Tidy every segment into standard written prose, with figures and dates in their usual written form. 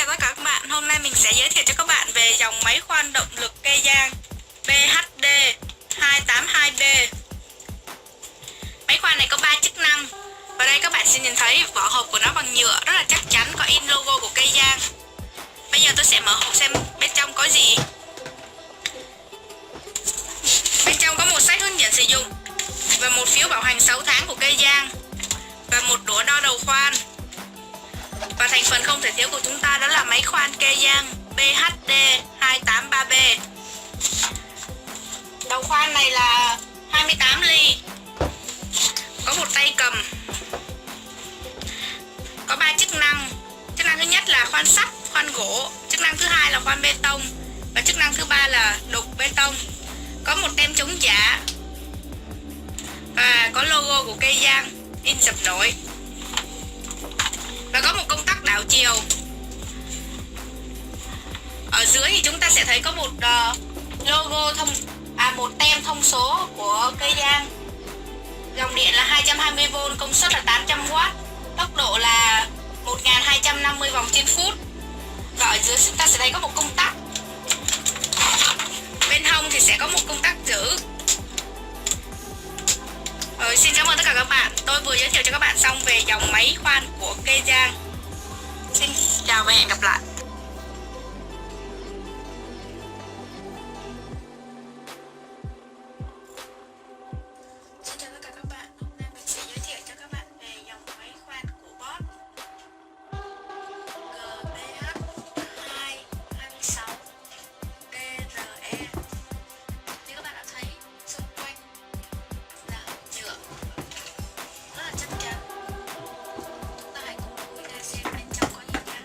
chào tất cả các bạn. Hôm nay mình sẽ giới thiệu cho các bạn về dòng máy khoan động lực Keiyan BHD 282B. Máy khoan này có 3 chức năng. Và đây các bạn sẽ nhìn thấy vỏ hộp của nó bằng nhựa rất là chắc chắn, có in logo của Keiyan. Bây giờ tôi sẽ mở hộp xem bên trong có gì. Bên trong có một sách hướng dẫn sử dụng và một phiếu bảo hành 6 tháng của Keiyan và một đũa đo đầu khoan. Và thành phần không thể thiếu của chúng ta đó là máy khoan Keiyan BHD 283B. Đầu khoan này là 28 ly. Có một tay cầm. Có 3 chức năng. Chức năng thứ nhất là khoan sắt, khoan gỗ. Chức năng thứ hai là khoan bê tông. Và chức năng thứ ba là đục bê tông. Có một tem chống giả. Và có logo của Keiyan in dập nổi. Và có một công tắc đảo chiều. Ở dưới thì chúng ta sẽ thấy có một logo một tem thông số của Keiyan. Dòng điện là 220V, công suất là 800W, tốc độ là 1250 vòng trên phút. Và ở dưới chúng ta sẽ thấy có một công tắc. Bên hông thì sẽ có một công tắc giữ. Xin cảm ơn tất cả các bạn. Tôi vừa giới thiệu cho các bạn xong về dòng máy khoan của Keiyan. Xin chào và hẹn gặp lại. Xin chào tất cả các bạn. Hôm nay mình sẽ giới thiệu cho các bạn về dòng máy khoan của Bosch GBH226DRE. Như các bạn đã thấy, xung quanh là nhựa rất là chắc chắn. Chúng ta hãy cùng vui ra xem bên trong có gì nha.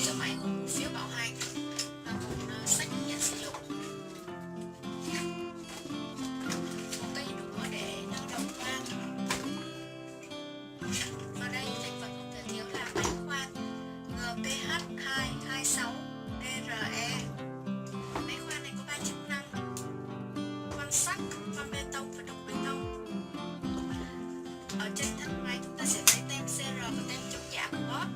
Chiếc máy gồm một phiếu bảo hành và một sách hướng dẫn sử dụng, một cây đũa để nâng đầu khoan. Và đây thành phần không thể thiếu là máy khoan GBH226DRE. Máy khoan này có 3 chức năng: khoan sắt, khoan bê tông và đục bê tông. Ở trên thân máy chúng ta sẽ thấy tem CR và tem chống giả của Bosch.